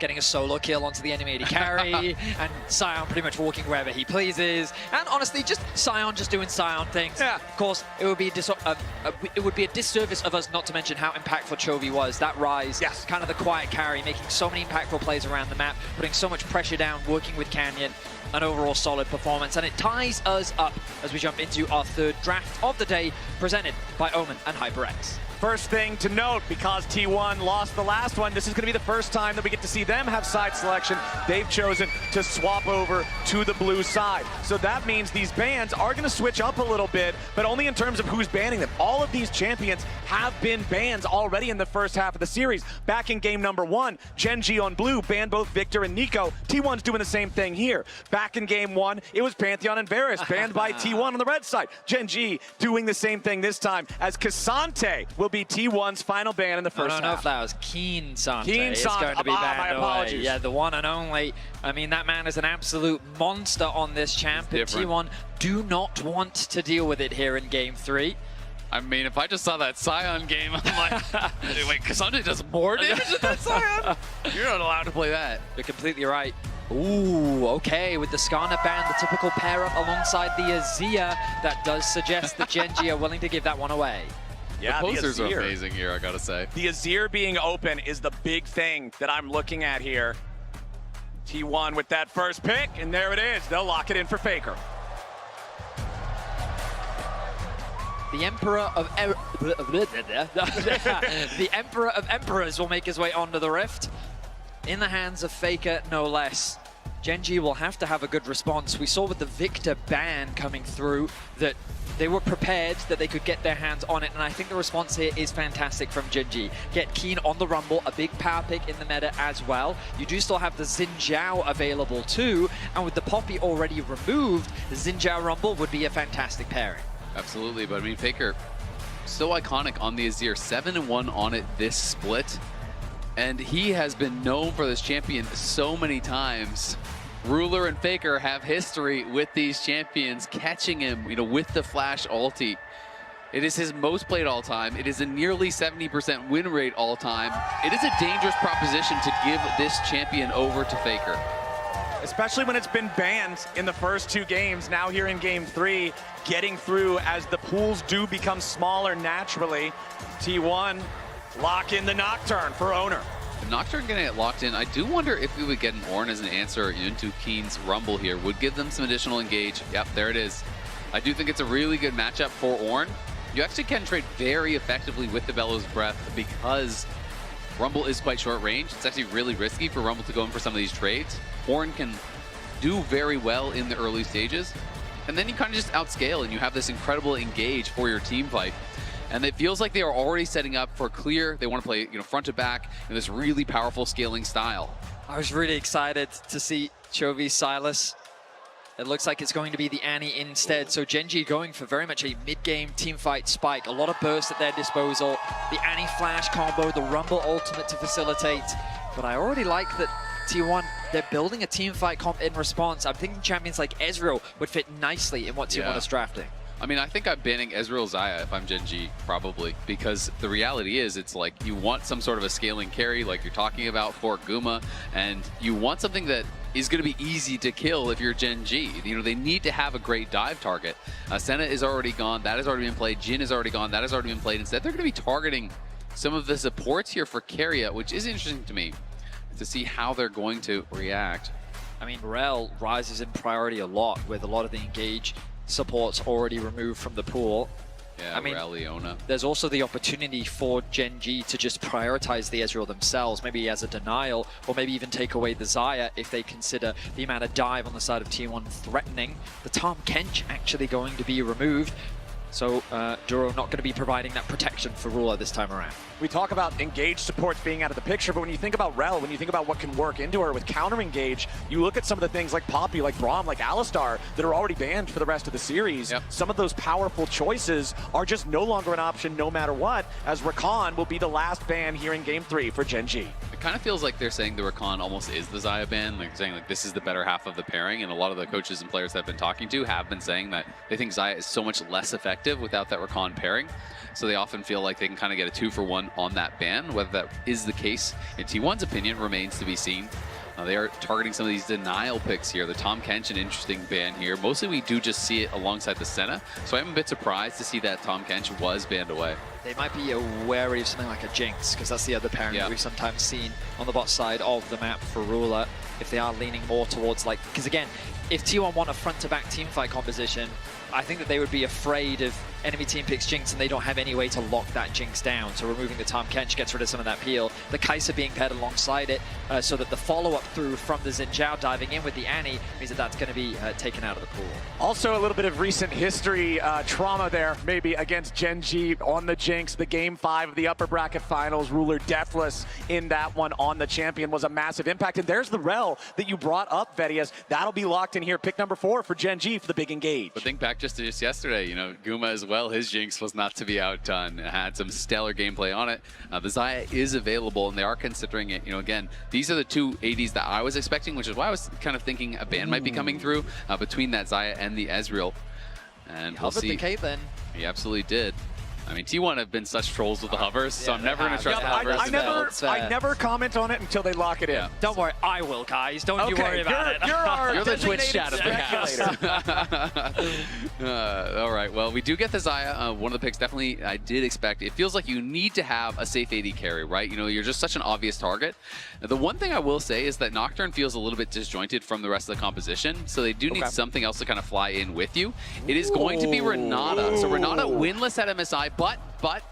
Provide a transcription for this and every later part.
getting a solo kill onto the enemy AD carry, and Sion pretty much walking wherever he pleases. And honestly, just Sion just doing Sion things. Yeah. Of course, it would be a disservice of us not to mention how impactful Chovy was. That rise, yes, kind of the quiet carry, making so many impactful plays around the map, putting so much pressure down, working with Canyon. An overall solid performance, and it ties us up as we jump into our third draft of the day, presented by Omen and HyperX. First thing to note, because T1 lost the last one, this is going to be the first time that we get to see them have side selection. They've chosen to swap over to the blue side. So that means these bans are going to switch up a little bit, but only in terms of who's banning them. All of these champions have been banned already in the first half of the series. Back in game number 1, Gen G on blue banned both Victor and Nico. T1's doing the same thing here. Back in game 1, it was Pantheon and Varus banned by T1 on the red side. Gen G doing the same thing this time, as Cassante will be T1's final ban in the first half. I don't know if that was Keen Sante. Keen Sante. Going to be banned my apologies. away. Yeah, the one and only. I mean, that man is an absolute monster on this champ. And T1 do not want to deal with it here in game 3. I mean, if I just saw that Sion game, I'm like, wait, Cassante does more damage than that Sion? You're not allowed to play that. You're completely right. Ooh, okay, with the Skarner ban, the typical pair up alongside the Azir, that does suggest that Gen G are willing to give that one away. Yeah, the posters are amazing here, I gotta say. The Azir being open is the big thing that I'm looking at here. T1 with that first pick, and there it is. They'll lock it in for Faker. The Emperor of the Emperor of Emperors will make his way onto the Rift. In the hands of Faker, no less. Gen G will have to have a good response. We saw with the Victor ban coming through that they were prepared that they could get their hands on it, and I think the response here is fantastic from Gen G. Get Keen on the Rumble, a big power pick in the meta as well. You do still have the Xin Zhao available too, and with the Poppy already removed, the Xin Zhao Rumble would be a fantastic pairing. Absolutely, but I mean, Faker, so iconic on the Azir, 7-1 on it this split, and he has been known for this champion so many times. Ruler and Faker have history with these champions, catching him, with the flash ulti. It is his most played all time. It is a nearly 70% win rate all time. It is a dangerous proposition to give this champion over to Faker. Especially when it's been banned in the first 2 games. Now here in game 3, getting through as the pools do become smaller naturally. T1 lock in the Nocturne for Oner. The Nocturne getting it locked in. I do wonder if we would get an Ornn as an answer into Keen's Rumble here. Would give them some additional engage. Yep, there it is. I do think it's a really good matchup for Ornn. You actually can trade very effectively with the Bellows Breath because Rumble is quite short range. It's actually really risky for Rumble to go in for some of these trades. Ornn can do very well in the early stages, and then you kind of just outscale and you have this incredible engage for your team fight. And it feels like they are already setting up for clear. They want to play, front to back in this really powerful scaling style. I was really excited to see Chovy Silas. It looks like it's going to be the Annie instead. So Gen G going for very much a mid-game teamfight spike. A lot of burst at their disposal. The Annie flash combo, the Rumble ultimate to facilitate. But I already like that T1, they're building a teamfight comp in response. I'm thinking champions like Ezreal would fit nicely in what T1 is drafting. I mean, I think I'm banning Ezreal Xayah if I'm Gen G, probably, because the reality is it's like you want some sort of a scaling carry like you're talking about for Guma, and you want something that is going to be easy to kill if you're Gen G. They need to have a great dive target. Senna is already gone. That has already been played. Jhin is already gone. That has already been played. Instead, they're going to be targeting some of the supports here for Keria, which is interesting to me to see how they're going to react. I mean, Rel rises in priority a lot with a lot of the engage supports already removed from the pool. Yeah, I mean, Leona. There's also the opportunity for Gen G to just prioritize the Ezreal themselves, maybe as a denial, or maybe even take away the Xayah if they consider the amount of dive on the side of T1 threatening. The Tahm Kench actually going to be removed. So Duro not going to be providing that protection for Ruler this time around. We talk about engaged supports being out of the picture, but when you think about Rel, when you think about what can work into her with counter engage, you look at some of the things like Poppy, like Braum, like Alistar that are already banned for the rest of the series. Yep. Some of those powerful choices are just no longer an option no matter what, as Rakan will be the last ban here in Game 3 for Gen G. kind of feels like they're saying the Rakan almost is the Xayah ban, like saying like this is the better half of the pairing, and a lot of the coaches and players that I've been talking to have been saying that they think Xayah is so much less effective without that Rakan pairing. So they often feel like they can kind of get a 2-for-1 on that ban. Whether that is the case, in T1's opinion, remains to be seen. They are targeting some of these denial picks here. The Tahm Kench, an interesting ban here. Mostly we do just see it alongside the Senna, so I'm a bit surprised to see that Tahm Kench was banned away. They might be wary of something like a Jinx, because that's the other pairing that we've sometimes seen on the bot side of the map for Ruler. If they are leaning more towards, like, because again, if T1 want a front-to-back teamfight composition, I think that they would be afraid if enemy team picks Jinx and they don't have any way to lock that Jinx down. So removing the Tahm Kench gets rid of some of that peel. The Kai'Sa being paired alongside it, so that the follow-up through from the Xin Zhao diving in with the Annie means that that's going to be taken out of the pool. Also a little bit of recent history trauma there, maybe against Gen G on the Jinx. The Game 5 of the upper bracket finals, Ruler deathless in that one on the champion was a massive impact. And there's the rel that you brought up, Vedias. That'll be locked in here. Pick number 4 for Gen G for the big engage. But think back just yesterday, you know, Guma as well, his Jinx was not to be outdone. It had some stellar gameplay on it. The Xayah is available, and they are considering it. You know, again, these are the two ADs that I was expecting, which is why I was kind of thinking a ban might be coming through between that Xayah and the Ezreal. And we'll see. The Caitlyn. He absolutely did. I mean, T1 have been such trolls with the hovers, so I'm never going to trust the hovers. I never comment on it until they lock it in. Yeah. Don't worry, I will, guys. Don't you worry about it. You're the Twitch chat of the cast. All right, well, we do get the Xayah. One of the picks definitely I did expect. It feels like you need to have a safe AD carry, right? You know, you're just such an obvious target. The one thing I will say is that Nocturne feels a little bit disjointed from the rest of the composition, so they do need something else to kind of fly in with you. It is going to be Renata. So Renata winless at MSI, but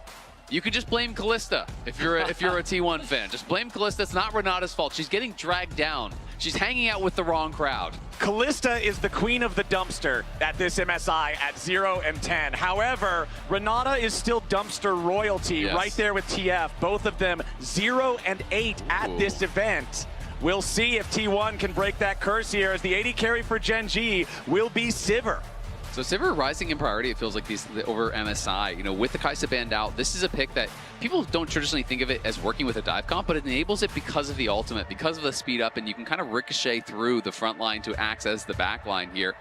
you could just blame Kalista if you're a T1 fan. Just blame Kalista. It's not Renata's fault. She's getting dragged down. She's hanging out with the wrong crowd. Kalista is the queen of the dumpster at this MSI at 0 and 10. However, Renata is still dumpster royalty right there with TF. Both of them 0 and 8 at this event. We'll see if T1 can break that curse here, as the AD carry for Gen G will be Sivir. So Sivir rising in priority, it feels like over MSI. You know, with the Kai'Sa banned out, this is a pick that people don't traditionally think of it as working with a dive comp, but it enables it because of the ultimate, because of the speed up, and you can kind of ricochet through the front line to access the back line here.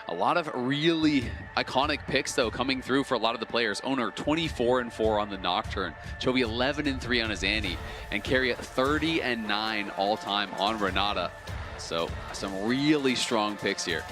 A lot of really iconic picks, though, coming through for a lot of the players. Oner 24-4 on the Nocturne, Chovy 11-3 on his Annie, and Keria 30-9 all-time on Renata. So some really strong picks here.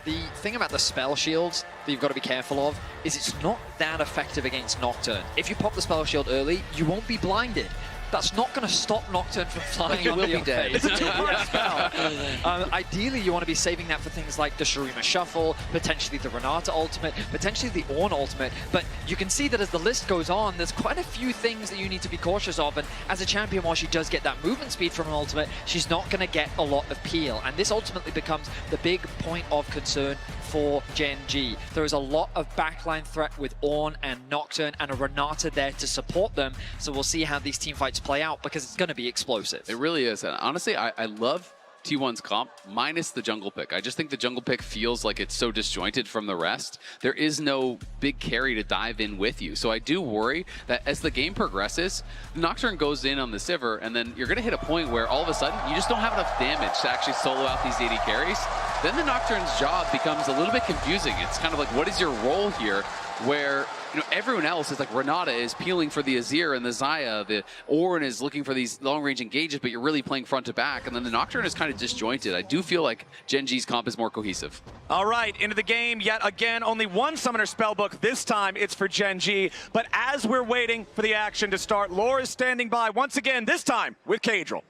The thing about the spell shields that you've got to be careful of is it's not that effective against Nocturne. If you pop the spell shield early, you won't be blinded. That's not going to stop Nocturne from flying onto your face. It's a two-part spell. Ideally, you want to be saving that for things like the Shurima Shuffle, potentially the Renata ultimate, potentially the Ornn ultimate. But you can see that as the list goes on, there's quite a few things that you need to be cautious of. And as a champion, while she does get that movement speed from an ultimate, she's not going to get a lot of peel. And this ultimately becomes the big point of concern for Gen G. There is a lot of backline threat with Ornn and Nocturne and a Renata there to support them. So we'll see how these teamfights play out, because it's going to be explosive. It really is. And honestly, I love T1's comp minus the jungle pick. I just think the jungle pick feels like it's so disjointed from the rest. There is no big carry to dive in with you. So I do worry that as the game progresses, Nocturne goes in on the Sivir, and then you're going to hit a point where all of a sudden you just don't have enough damage to actually solo out these AD carries. Then the Nocturne's job becomes a little bit confusing. It's kind of like, what is your role here? Where, you know, everyone else is like, Renata is peeling for the Azir and the Xayah, the Ornn is looking for these long-range engages, but you're really playing front to back, and then the Nocturne is kind of disjointed. I do feel like Gen G's comp is more cohesive. All right, into the game yet again. Only one Summoner Spellbook. This time it's for Gen G. But as we're waiting for the action to start, Laura is standing by once again, this time with Kadril.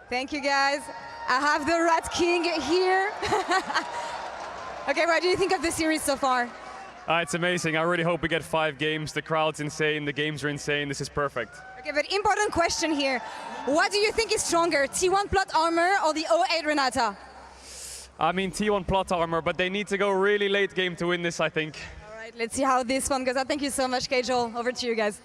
Thank you, guys. I have the Rat King here. Okay, what do you think of the series so far? It's amazing. I really hope we get 5 games. The crowd's insane. The games are insane. This is perfect. Okay, but important question here. What do you think is stronger, T1 plot armor or the 08 Renata? I mean, T1 plot armor, but they need to go really late game to win this, I think. All right, let's see how this one goes. Thank you so much, Kajol. Over to you guys.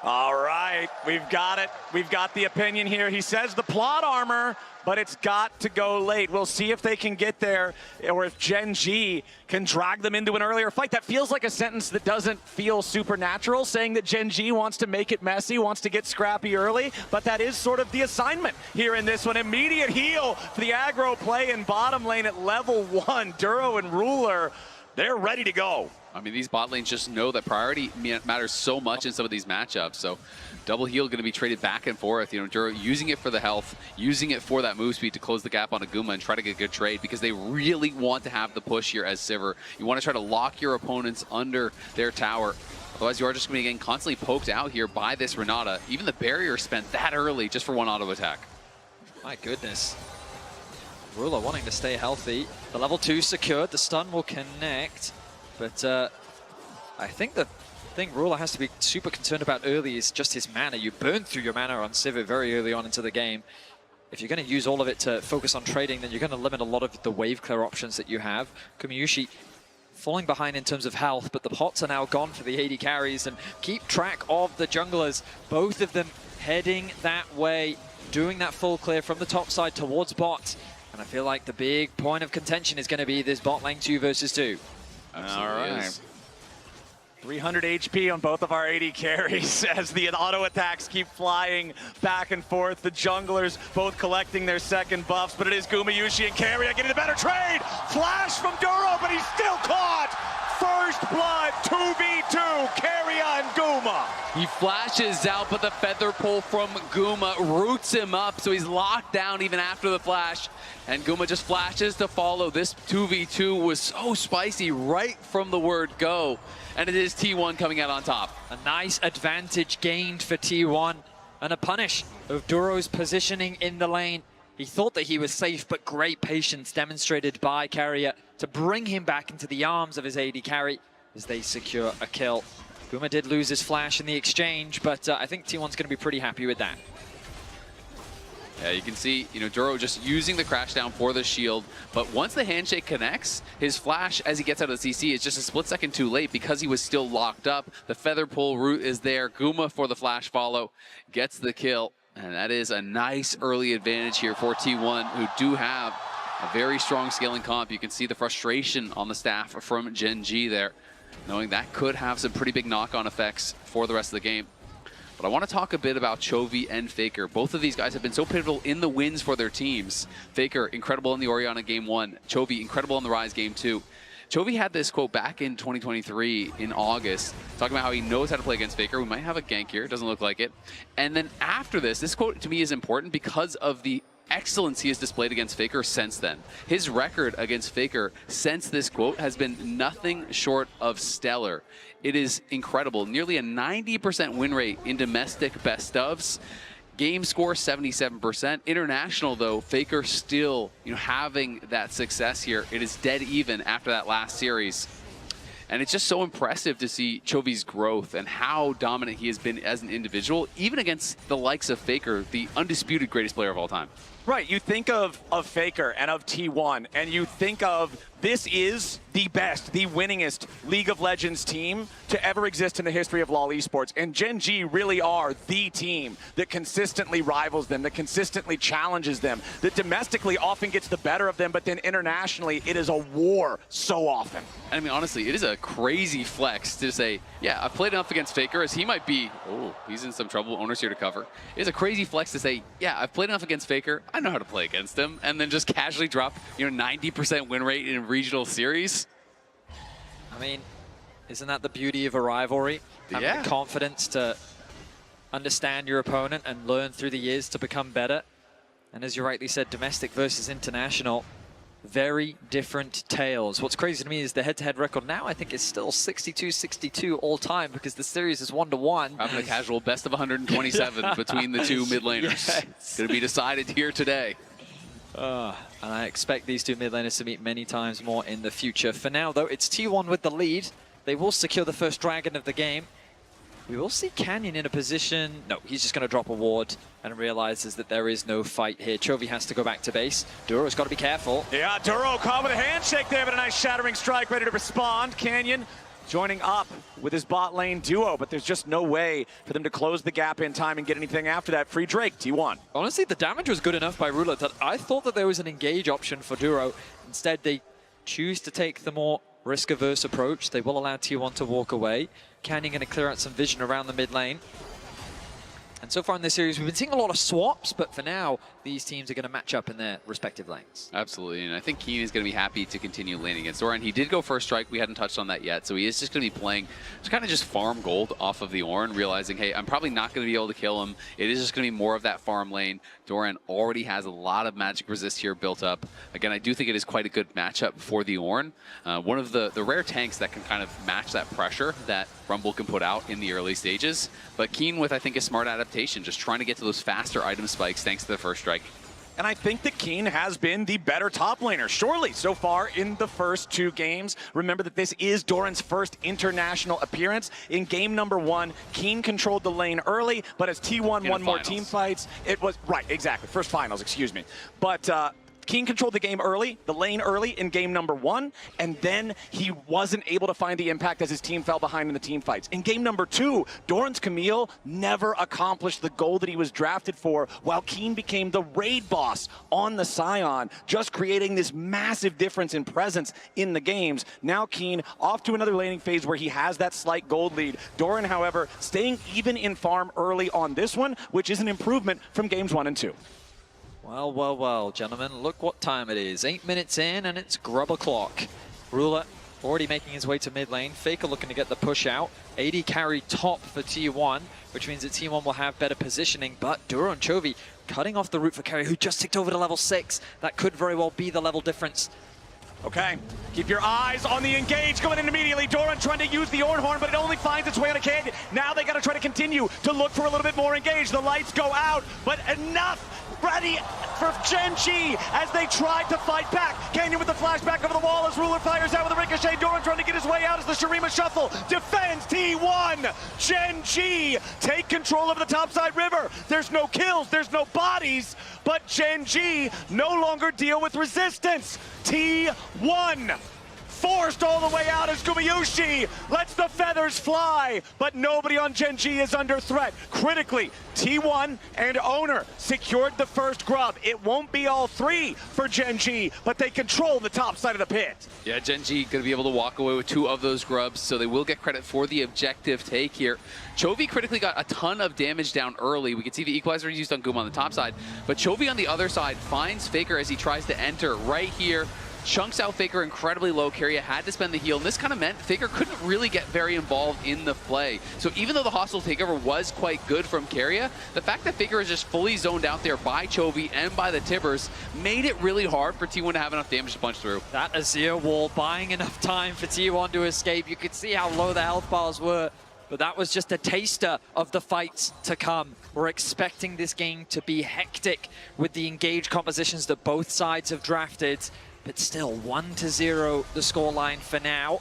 All right, we've got it. We've got the opinion here. He says the plot armor, but it's got to go late. We'll see if they can get there, or if Gen G can drag them into an earlier fight. That feels like a sentence that doesn't feel supernatural, saying that Gen G wants to make it messy, wants to get scrappy early, but that is sort of the assignment here in this one. Immediate heal for the aggro play in bottom lane at level 1. Duro and Ruler, they're ready to go. I mean, these bot lanes just know that priority matters so much in some of these matchups. So double heal going to be traded back and forth. You know, Duro using it for the health, using it for that move speed to close the gap on Aguma and try to get a good trade, because they really want to have the push here as Sivir. You want to try to lock your opponents under their tower. Otherwise, you are just going to be getting constantly poked out here by this Renata. Even the barrier spent that early just for one auto attack. My goodness. Ruler wanting to stay healthy. The level 2 secured. The stun will connect. But I think the thing Ruler has to be super concerned about early is just his mana. You burn through your mana on Sivir very early on into the game. If you're going to use all of it to focus on trading, then you're going to limit a lot of the wave clear options that you have. Gumayusi falling behind in terms of health, but the pots are now gone for the AD carries. And keep track of the junglers. Both of them heading that way, doing that full clear from the top side towards bot. And I feel like the big point of contention is going to be this bot lane 2 versus 2. Absolutely. All right. Is. 300 HP on both of our AD carries as the auto attacks keep flying back and forth. The junglers both collecting their second buffs, but it is Gumayusi and Keria getting a better trade. Flash from Duro, but he's still caught. First blood, 2v2, Keria and Guma. He flashes out, but the feather pull from Guma roots him up, so he's locked down even after the flash. And Guma just flashes to follow. This 2v2 was so spicy right from the word go. And it is T1 coming out on top. A nice advantage gained for T1, and a punish of Duro's positioning in the lane. He thought that he was safe, but great patience demonstrated by Keria to bring him back into the arms of his AD carry as they secure a kill. Guma did lose his flash in the exchange, but I think T1's going to be pretty happy with that. Yeah, you can see, you know, Duro just using the crash down for the shield, but once the handshake connects, his flash as he gets out of the CC is just a split second too late because he was still locked up. The feather pull route is there. Guma for the flash follow gets the kill, and that is a nice early advantage here for T1, who do have a very strong scaling comp. You can see the frustration on the staff from Gen G there, knowing that could have some pretty big knock-on effects for the rest of the game. But I want to talk a bit about Chovy and Faker. Both of these guys have been so pivotal in the wins for their teams. Faker, incredible in the Orianna Game 1. Chovy, incredible in the Rise Game 2. Chovy had this quote back in 2023 in August, talking about how he knows how to play against Faker. We might have a gank here, it doesn't look like it. And then after this quote to me is important because of the excellence he has displayed against Faker since then. His record against Faker since this quote has been nothing short of stellar. It is incredible. Nearly a 90% win rate in domestic best ofs. Game score 77%. International though, Faker still, you know, having that success here. It is dead even after that last series. And it's just so impressive to see Chovy's growth and how dominant he has been as an individual, even against the likes of Faker, the undisputed greatest player of all time. Right, you think of Faker and of T1, and you think of this is the best, the winningest League of Legends team to ever exist in the history of LoL esports. And Gen G really are the team that consistently rivals them, that consistently challenges them, that domestically often gets the better of them, but then internationally it is a war so often. I mean, honestly, it is a crazy flex to say, yeah, I've played enough against Faker as he might be, oh, he's in some trouble, Oner's here to cover. It is a crazy flex to say, yeah, I've played enough against Faker, I know how to play against him, and then just casually drop, you know, 90% win rate in regional series. I mean, isn't that the beauty of a rivalry? Having the confidence to understand your opponent and learn through the years to become better. And as you rightly said, domestic versus international, very different tales. What's crazy to me is the head-to-head record now, I think, is still 62-62 all time because the series is 1-1. Having a casual best of 127 between the two mid laners. Yes. It's going to be decided here today. And I expect these two mid laners to meet many times more in the future. For now, though, it's T1 with the lead. They will secure the first dragon of the game. We will see Canyon in a position... No, he's just going to drop a ward and realizes that there is no fight here. Chovy has to go back to base. Duro's got to be careful. Yeah, Duro caught with a handshake there, but a nice shattering strike ready to respond. Canyon joining up with his bot lane duo, but there's just no way for them to close the gap in time and get anything after that. Free Drake, T1. Honestly, the damage was good enough by Roulette that I thought that there was an engage option for Duro. Instead, they choose to take the more risk-averse approach. They will allow T1 to walk away. Canyon going to clear out some vision around the mid lane. And so far in this series, we've been seeing a lot of swaps, but for now, these teams are going to match up in their respective lanes. Absolutely, and I think Keen is going to be happy to continue laning against Doran. He did go first strike. We hadn't touched on that yet, so he is just going to be playing to kind of just farm gold off of the Ornn, realizing, hey, I'm probably not going to be able to kill him. It is just going to be more of that farm lane. Doran already has a lot of magic resist here built up. Again, I do think it is quite a good matchup for the Ornn. One of the rare tanks that can kind of match that pressure that Rumble can put out in the early stages. But Keen with, I think, a smart adaptation, just trying to get to those faster item spikes thanks to the first strike. And I think that Keen has been the better top laner, surely, so far in the first 2 games. Remember that this is Doran's first international appearance. In game number 1, Keen controlled the lane early, but as T1 won more team fights, it was, right, exactly, first finals, excuse me. But Keen controlled the game early, the lane early in game number 1, and then he wasn't able to find the impact as his team fell behind in the team fights. In game number 2, Doran's Camille never accomplished the goal that he was drafted for, while Keen became the raid boss on the Scion, just creating this massive difference in presence in the games. Now Keen off to another laning phase where he has that slight gold lead. Doran, however, staying even in farm early on this one, which is an improvement from games 1 and 2. Well, well, well, gentlemen, look what time it is. 8 minutes in, and it's grub o'clock. Ruler already making his way to mid lane. Faker looking to get the push out. AD carry top for T1, which means that T1 will have better positioning. But Duro and Chovy cutting off the route for Keria, who just ticked over to level 6. That could very well be the level difference. Okay, keep your eyes on the engage going in immediately. Doran trying to use the Ornn Horn, but it only finds its way on a Canyon. Now they got to try to continue to look for a little bit more engage. The lights go out, but enough. Ready for Gen.G as they tried to fight back. Canyon with the flashback over the wall as Ruler fires out with a ricochet. Doran trying to get his way out as the Shurima shuffle defends T1. Gen.G take control of the topside river. There's no kills, there's no bodies, but Gen.G no longer deal with resistance. T1 forced all the way out as Gumayusi lets the feathers fly, but nobody on Gen.G is under threat. Critically, T1 and Oner secured the first grub. It won't be all 3 for Gen.G, but they control the top side of the pit. Yeah, Gen.G going to be able to walk away with 2 of those grubs, so they will get credit for the objective take here. Chovy critically got a ton of damage down early. We can see the equalizer used on Guma on the top side, but Chovy on the other side finds Faker as he tries to enter right here. Chunks out Faker incredibly low. Keria had to spend the heal, and this kind of meant Faker couldn't really get very involved in the play. So even though the hostile takeover was quite good from Keria, the fact that Faker is just fully zoned out there by Chovy and by the Tibbers made it really hard for T1 to have enough damage to punch through. That Azir wall buying enough time for T1 to escape. You could see how low the health bars were, but that was just a taster of the fights to come. We're expecting this game to be hectic with the engaged compositions that both sides have drafted. But still, 1-0 the scoreline for now.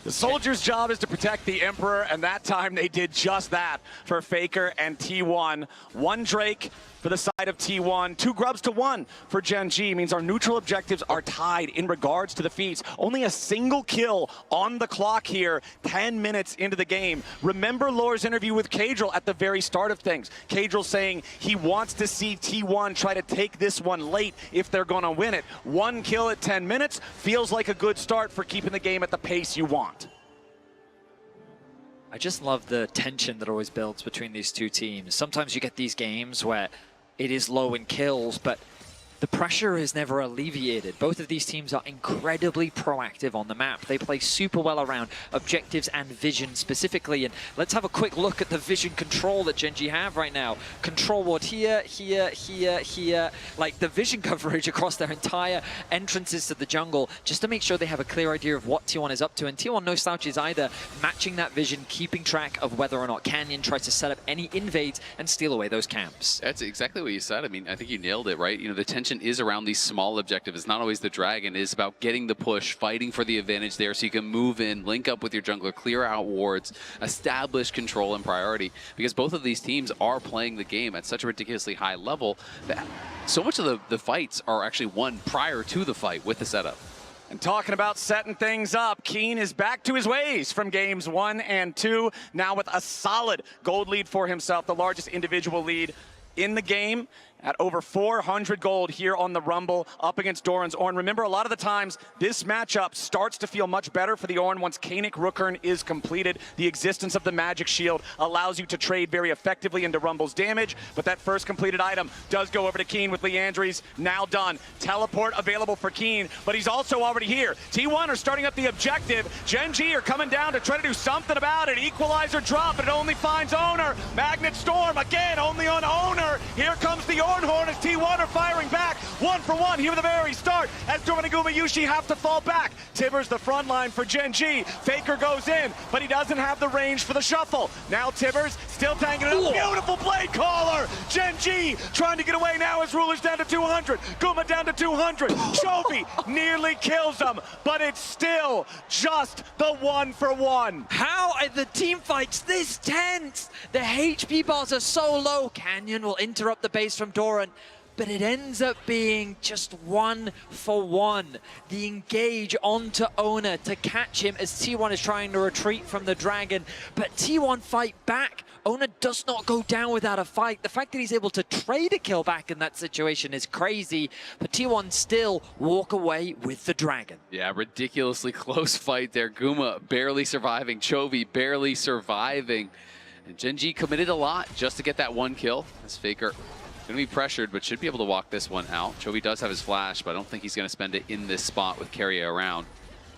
The Soldier's job is to protect the Emperor, and that time they did just that for Faker and T1. 1 Drake for the side of T1, 2 grubs to 1 for Gen.G. Means our neutral objectives are tied in regards to the feats. Only a single kill on the clock here, 10 minutes into the game. Remember Lore's interview with Kadril at the very start of things. Kadril saying he wants to see T1 try to take this one late if they're gonna win it. 1 kill at 10 minutes feels like a good start for keeping the game at the pace you want. I just love the tension that always builds between these 2 teams. Sometimes you get these games where it is low in kills, but the pressure is never alleviated. Both of these teams are incredibly proactive on the map. They play super well around objectives and vision specifically. And let's have a quick look at the vision control that Gen.G have right now. Control ward here, here, here, here. Like the vision coverage across their entire entrances to the jungle, just to make sure they have a clear idea of what T1 is up to. And T1 no slouches either, matching that vision, keeping track of whether or not Canyon tries to set up any invades and steal away those camps. That's exactly what you said. I mean, I think you nailed it, right? You know, the tension is around these small objectives. It's not always the dragon. It is about getting the push, fighting for the advantage there so you can move in, link up with your jungler, clear out wards, establish control and priority. Because both of these teams are playing the game at such a ridiculously high level that so much of the fights are actually won prior to the fight with the setup. And talking about setting things up, Keen is back to his ways from games 1 and 2, now with a solid gold lead for himself, the largest individual lead in the game at over 400 gold here on the Rumble up against Doran's Ornn. Remember, a lot of the times this matchup starts to feel much better for the Ornn once Kanik Rookern is completed. The existence of the Magic Shield allows you to trade very effectively into Rumble's damage, but that first completed item does go over to Keen with Leandry's now done. Teleport available for Keen, but he's also already here. T1 are starting up the objective. Gen.G are coming down to try to do something about it. Equalizer drop, but it only finds Oner. Magnet Storm again, only on Oner. Here comes the Horn as T1 are firing back. 1 for 1 here at the very start as Doran and Gumayusi have to fall back. Tibbers the front line for Gen.G. Faker goes in, but he doesn't have the range for the shuffle. Now Tibbers still tanking it up. Beautiful blade caller. Gen.G trying to get away now as Ruler's down to 200. Guma down to 200. Chovy nearly kills him, but it's still just the 1 for 1. How are the team fights this tense? The HP bars are so low. Canyon will interrupt the base from Doran, but it ends up being just 1 for 1. The engage onto Oner to catch him as T1 is trying to retreat from the Dragon, but T1 fight back. Oner does not go down without a fight. The fact that he's able to trade a kill back in that situation is crazy, but T1 still walk away with the Dragon. Yeah, ridiculously close fight there. Guma barely surviving, Chovy barely surviving. And Gen.G committed a lot just to get that 1 kill. As Faker going to be pressured, but should be able to walk this one out. Chovy does have his flash, but I don't think he's going to spend it in this spot with Keria around.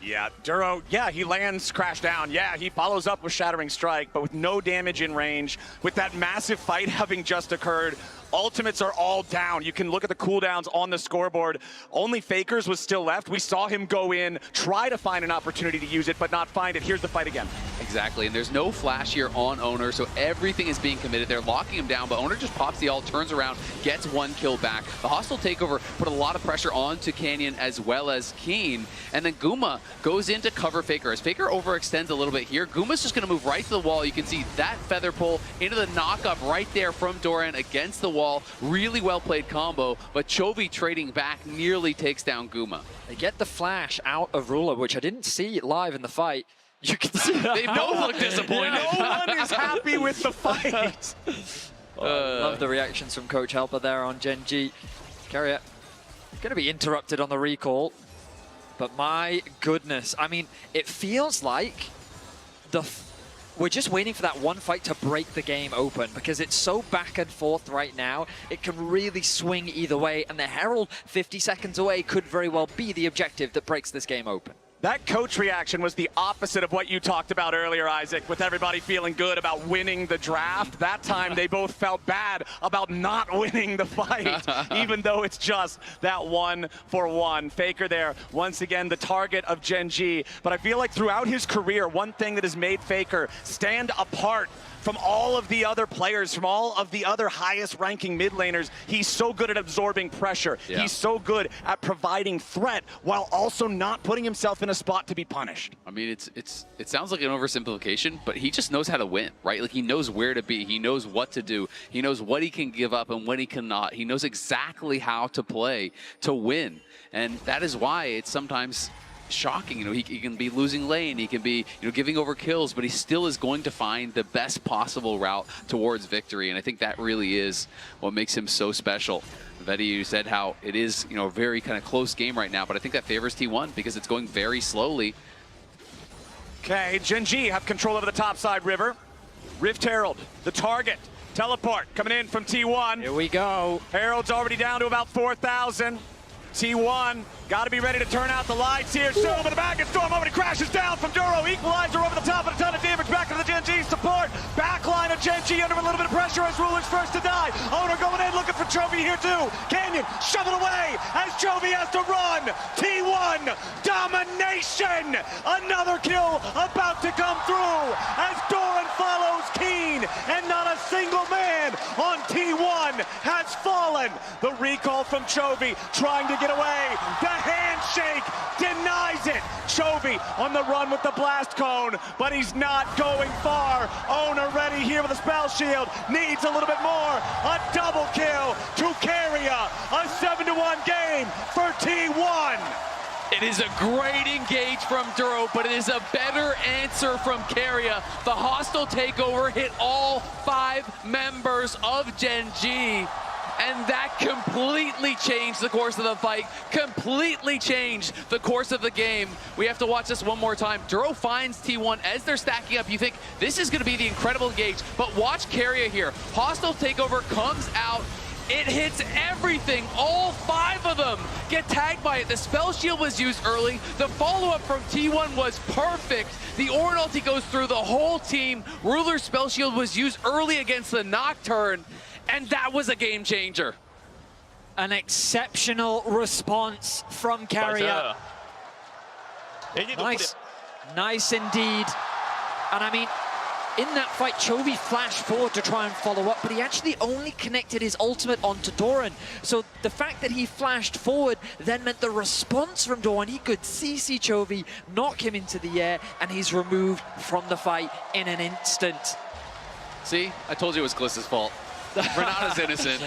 Yeah, Duro, yeah, he lands crash down. Yeah, he follows up with Shattering Strike, but with no damage in range, with that massive fight having just occurred, ultimates are all down. You can look at the cooldowns on the scoreboard. Only Faker's was still left. We saw him go in, try to find an opportunity to use it, but not find it. Here's the fight again. Exactly, and there's no flash here on Oner, so everything is being committed. They're locking him down, but Oner just pops the ult, turns around, gets 1 kill back. The hostile takeover put a lot of pressure onto Canyon as well as Keen, and then Guma goes in to cover Faker. As Faker overextends a little bit here, Guma's just going to move right to the wall. You can see that feather pull into the knockup right there from Doran against the wall. Really well played combo, but Chovy trading back nearly takes down Guma. They get the flash out of Ruler, which I didn't see live in the fight. You can see they both look disappointed. No one is happy with the fight. Love the reactions from Coach Helper there on Gen.G. Keria going to be interrupted on the recall, but my goodness, I mean, it feels like we're just waiting for that one fight to break the game open because it's so back and forth right now. It can really swing either way, and the Herald 50 seconds away could very well be the objective that breaks this game open. That coach reaction was the opposite of what you talked about earlier, Isaac, with everybody feeling good about winning the draft. That time, they both felt bad about not winning the fight, even though it's just that 1 for 1. Faker there, once again, the target of Gen.G. But I feel like throughout his career, one thing that has made Faker stand apart from all of the other players, from all of the other highest ranking mid laners, he's so good at absorbing pressure. Yeah. He's so good at providing threat while also not putting himself in a spot to be punished. I mean, it sounds like an oversimplification, but he just knows how to win, right? Like, he knows where to be. He knows what to do. He knows what he can give up and when he cannot. He knows exactly how to play to win. And that is why it's sometimes shocking. You know, he can be losing lane, he can be, you know, giving over kills, but he still is going to find the best possible route towards victory, and I think that really is what makes him so special. Vedi, you said how it is, you know, a very kind of close game right now, but I think that favors T1 because it's going very slowly. Okay, Gen.G have control over the top side river. Rift Herald, the target. Teleport coming in from T1. Here we go. Herald's already down to about 4,000. T1 got to be ready to turn out the lights here. Storm in the back, and Storm already crashes down from Duro. Equalizer over the top, and a ton of damage back to the Gen.G support. Backline of Gen.G under a little bit of pressure as Ruler's first to die. Oner going in, looking for Chovy here too. Canyon shoveled away as Chovy has to run. T1 domination. Another kill about to come through as Doran follows Keen, and not a single man on T1 has fallen. The recall from Chovy trying to get away. The handshake denies it. Chovy on the run with the blast cone, but he's not going far. Oner ready here with a spell shield. Needs a little bit more. A double kill to Keria. A 7-1 game for T1. It It is a great engage from Duro, but it is a better answer from Keria. The hostile takeover hit all 5 members of Gen G. And that completely changed the course of the fight, completely changed the course of the game. We have to watch this one more time. Duro finds T1 as they're stacking up. You think this is going to be the incredible engage, but watch Keria here. Hostile takeover comes out. It hits everything. All 5 of them get tagged by it. The spell shield was used early. The follow-up from T1 was perfect. The Oren ulti goes through the whole team. Ruler's spell shield was used early against the Nocturne. And that was a game changer. An exceptional response from Keria. Nice indeed. And I mean, in that fight, Chovy flashed forward to try and follow up, but he actually only connected his ultimate onto Doran. So the fact that he flashed forward then meant the response from Doran, he could CC Chovy, knock him into the air, and he's removed from the fight in an instant. See, I told you it was Gliss's fault. Renata's innocent.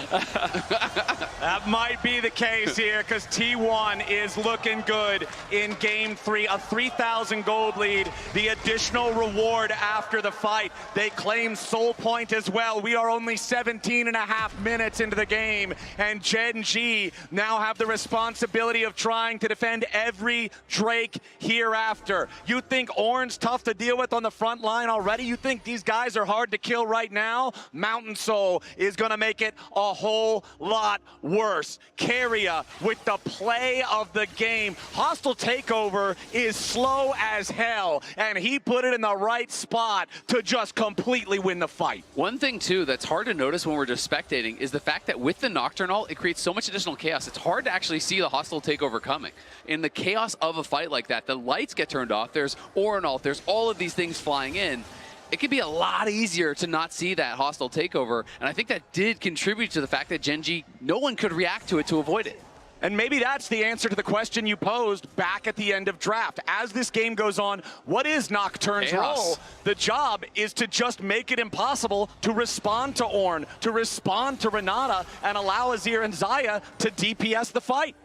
That might be the case here, because T1 is looking good in Game 3. A 3,000 gold lead, the additional reward after the fight. They claim Soul Point as well. We are only 17.5 minutes into the game, and Gen G now have the responsibility of trying to defend every Drake hereafter. You think Oren's tough to deal with on the front line already? You think these guys are hard to kill right now? Mountain Soul is going to make it a whole lot worse. Keria with the play of the game. Hostile takeover is slow as hell, and he put it in the right spot to just completely win the fight. One thing, too, that's hard to notice when we're just spectating is the fact that with the Nocturne ult, it creates so much additional chaos. It's hard to actually see the hostile takeover coming. In the chaos of a fight like that, the lights get turned off, there's Oren ult, there's all of these things flying in. It can be a lot easier to not see that hostile takeover, and I think that did contribute to the fact that Gen G, no one could react to it to avoid it. And maybe that's the answer to the question you posed back at the end of draft. As this game goes on, what is Nocturne's role? The job is to just make it impossible to respond to Ornn, to respond to Renata, and allow Azir and Xayah to DPS the fight.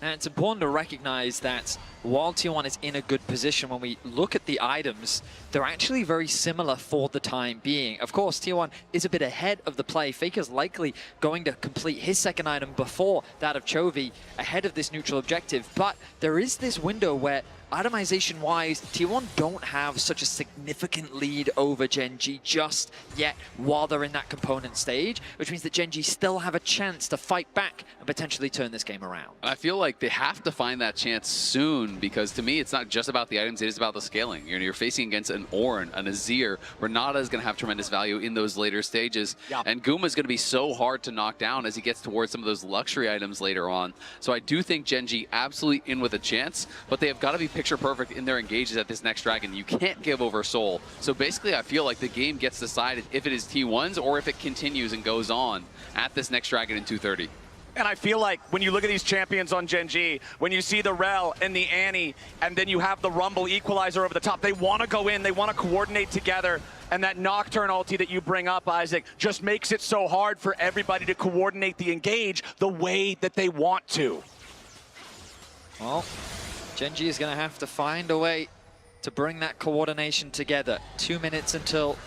And it's important to recognize that while T1 is in a good position, when we look at the items, they're actually very similar for the time being. Of course, T1 is a bit ahead of the play. Faker's likely going to complete his second item before that of Chovy, ahead of this neutral objective. But there is this window where, itemization-wise, T1 don't have such a significant lead over Gen G just yet while they're in that component stage, which means that Gen G still have a chance to fight back and potentially turn this game around. I feel like they have to find that chance soon, because to me, it's not just about the items, it is about the scaling. You're facing against an Ornn, an Azir. Renata is going to have tremendous value in those later stages, and Guma is going to be so hard to knock down as he gets towards some of those luxury items later on. So I do think Gen G absolutely in with a chance, but they have got to be picture perfect in their engages at this next dragon. You can't give over Soul. So basically, I feel like the game gets decided if it is T1's or if it continues and goes on at this next dragon in 230. And I feel like when you look at these champions on Gen G, when you see the Rel and the Annie, and then you have the Rumble equalizer over the top, they want to go in, they want to coordinate together. And that Nocturne ulti that you bring up, Isaac, just makes it so hard for everybody to coordinate the engage the way that they want to. Well, Gen G is going to have to find a way to bring that coordination together. 2 minutes until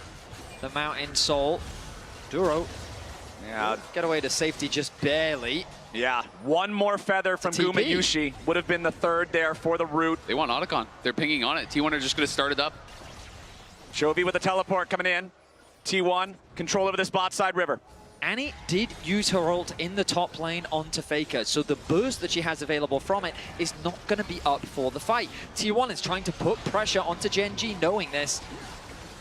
the Mountain Soul. Duro. Yeah, get away to safety just barely. Yeah, one more feather from Gumayusi would have been the third there for the root. They want Otacon. They're pinging on it. T1 are just going to start it up. Chovy with a teleport coming in. T1, control over this bot side river. Annie did use her ult in the top lane onto Faker, so the burst that she has available from it is not going to be up for the fight. T1 is trying to put pressure onto Gen G, knowing this.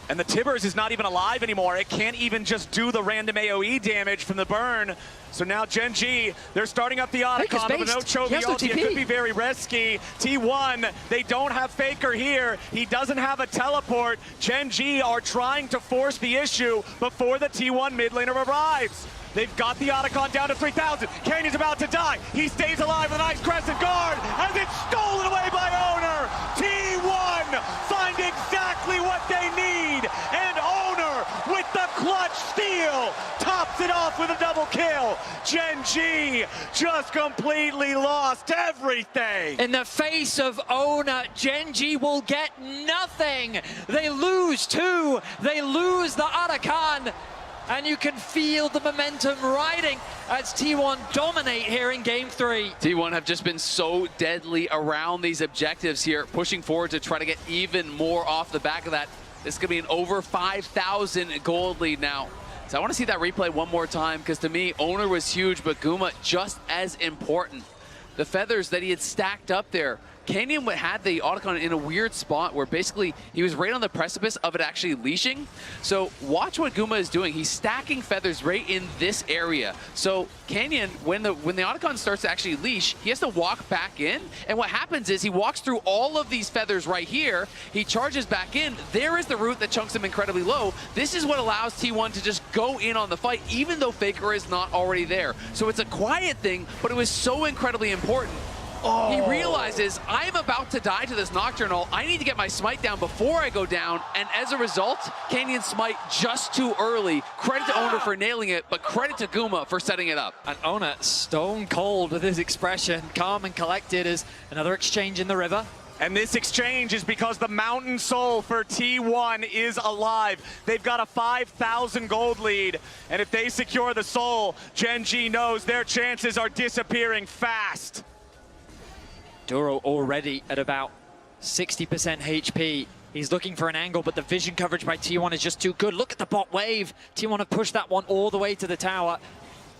And the Tibbers is not even alive anymore. It can't even just do the random AoE damage from the burn. So now Gen G, they're starting up the Otacon, but no Chovy ulti. It could be very risky. T1, they don't have Faker here. He doesn't have a teleport. Gen G are trying to force the issue before the T1 mid laner arrives. They've got the Otacon down to 3,000. Kanye's about to die. He stays alive with a nice crescent guard as it's stolen away by Oner. T1 find exactly what they need. And Oner with the clutch steal. Top caps it off with a double kill. Gen.G just completely lost everything. In the face of Oner, Gen.G will get nothing. They lose 2, they lose the Arakan, and you can feel the momentum riding as T1 dominate here in Game 3. T1 have just been so deadly around these objectives here, pushing forward to try to get even more off the back of that. This could be an over 5,000 gold lead now. So I want to see that replay one more time, because to me, Oner was huge, but Guma just as important. The feathers that he had stacked up there. Canyon had the Otacon in a weird spot where basically he was right on the precipice of it actually leashing. So watch what Guma is doing. He's stacking feathers right in this area. So Canyon, when the Otacon starts to actually leash, he has to walk back in. And what happens is he walks through all of these feathers right here. He charges back in. There is the root that chunks him incredibly low. This is what allows T1 to just go in on the fight, even though Faker is not already there. So it's a quiet thing, but it was so incredibly important. He realizes, I'm about to die to this Nocturnal. I need to get my smite down before I go down. And as a result, Canyon's smite just too early. Credit to Oner for nailing it, but credit to Guma for setting it up. And Oner stone cold with his expression, calm and collected as another exchange in the river. And this exchange is because the Mountain Soul for T1 is alive. They've got a 5,000 gold lead. And if they secure the Soul, Gen.G knows their chances are disappearing fast. Duro already at about 60% HP. He's looking for an angle, but the vision coverage by T1 is just too good. Look at the bot wave. T1 have pushed that one all the way to the tower.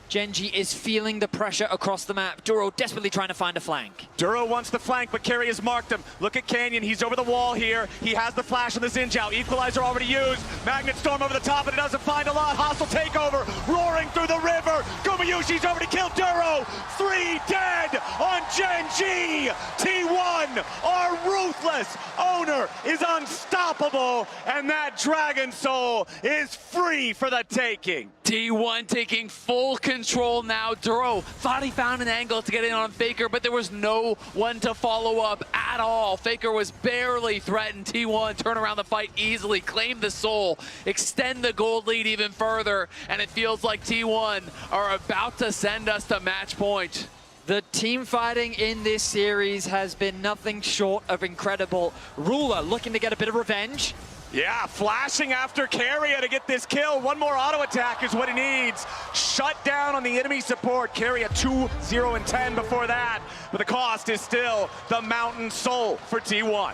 Gen.G is feeling the pressure across the map. Duro desperately trying to find a flank. Duro wants the flank, but Keria has marked him. Look at Canyon, he's over the wall here. He has the flash on the Xin Zhao. Equalizer already used. Magnet Storm over the top, and it doesn't find a lot. Hostile takeover, roaring through the river. Gumayusi's over to kill Duro. 3 dead on Gen.G. T1 are ruthless. Oner is unstoppable, and that Dragon Soul is free for the taking. T1 taking full control now. Duro thought he found an angle to get in on Faker, but there was no one to follow up at all. Faker was barely threatened. T1 turn around the fight easily, claim the soul, extend the gold lead even further, and it feels like T1 are about to send us to match point. The team fighting in this series has been nothing short of incredible. Ruler looking to get a bit of revenge. Yeah, flashing after Keria to get this kill. One more auto attack is what he needs. Shut down on the enemy support. Keria 2-0-10 before that. But the cost is still the Mountain Soul for T1.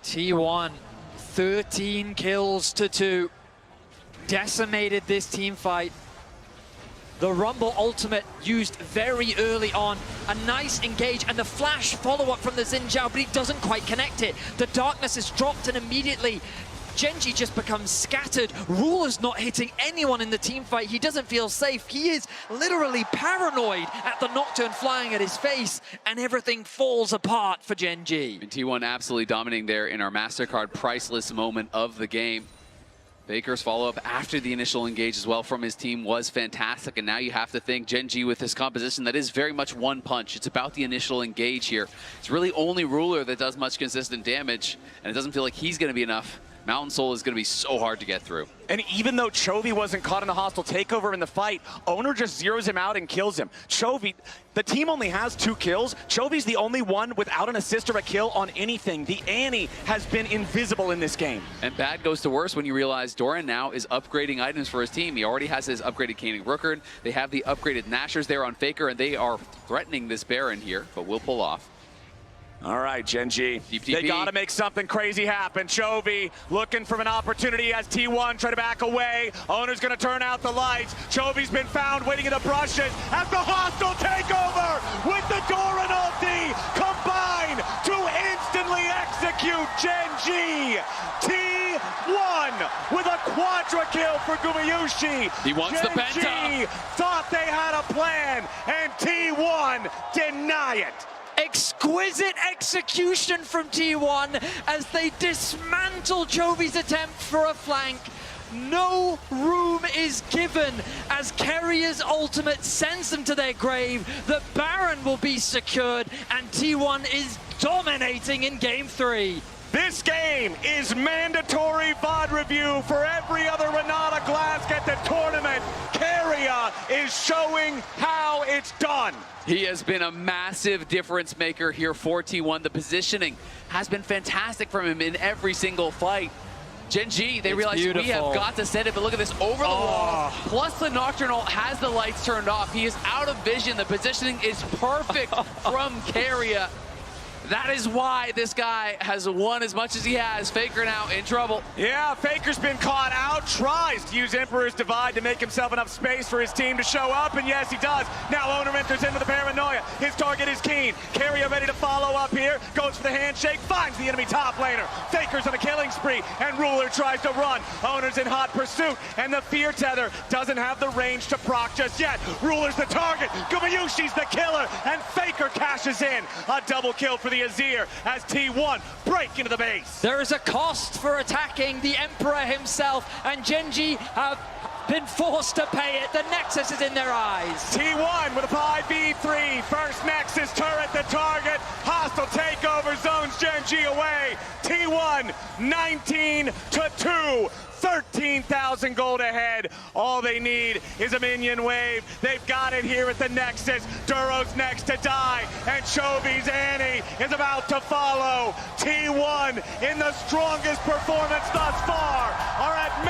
T1, 13 kills to 2. Decimated this team fight. The Rumble ultimate used very early on. A nice engage and the flash follow-up from the Xin Zhao, but he doesn't quite connect it. The darkness is dropped and immediately Gen.G just becomes scattered. Ruler's not hitting anyone in the team fight. He doesn't feel safe. He is literally paranoid at the Nocturne flying at his face, and everything falls apart for Gen.G. And T1 absolutely dominating there in our MasterCard priceless moment of the game. Faker's follow-up after the initial engage as well from his team was fantastic, and now you have to think Gen.G with this composition that is very much one punch. It's about the initial engage here. It's really only Ruler that does much consistent damage, and it doesn't feel like he's going to be enough. Mountain Soul is going to be so hard to get through. And even though Chovy wasn't caught in the hostile takeover in the fight, Oner just zeroes him out and kills him. Chovy, the team only has 2 kills. Chovy's the only one without an assist or a kill on anything. The Annie has been invisible in this game. And bad goes to worse when you realize Doran now is upgrading items for his team. He already has his upgraded Caning Rookard. They have the upgraded Nashers there on Faker, and they are threatening this Baron here, but will pull off. All right, Gen.G, Deep they TP. gotta make something crazy happen. Chovy looking for an opportunity as T1 try to back away. Oner's gonna turn out the lights. Chovy's been found waiting in the brushes as the hostile takeover with the Doran ulti combine to instantly execute Gen.G. T1 with a quadra kill for Gumayusi. He wants the penta. Gen.G thought they had a plan, and T1 deny it. Exquisite execution from T1 as they dismantle Chovy's attempt for a flank. No room is given as Keria's ultimate sends them to their grave. The Baron will be secured, and T1 is dominating in Game 3. This game is mandatory VOD review for every other Renata Glask at the tournament. Keria is showing how it's done. He has been a massive difference maker here for T1. The positioning has been fantastic from him in every single fight. Gen G, they realize we have got to send it, but look at this over the wall. Plus the Nocturnal has the lights turned off. He is out of vision. The positioning is perfect from Keria. That is why this guy has won as much as he has. Faker now in trouble. Yeah, Faker's been caught out, tries to use Emperor's Divide to make himself enough space for his team to show up, and yes, he does. Now Oner enters into the paranoia. His target is Keen. Keria ready to follow up here, goes for the handshake, finds the enemy top laner. Faker's on a killing spree, and Ruler tries to run. Oner's in hot pursuit, and the Fear Tether doesn't have the range to proc just yet. Ruler's the target, Gumayusi's the killer, and Faker cashes in. A double kill for the Azir as T1 break into the base. There is a cost for attacking the Emperor himself, and Gen G have been forced to pay it. The Nexus is in their eyes. T1 with a 5v3. First Nexus turret the target. Hostile takeover zones Gen G away. T1 19-2. 13,000 gold ahead. All they need is a minion wave. They've got it here at the Nexus. Duro's next to die, and Chovy's Annie is about to follow. T1 in the strongest performance thus far are at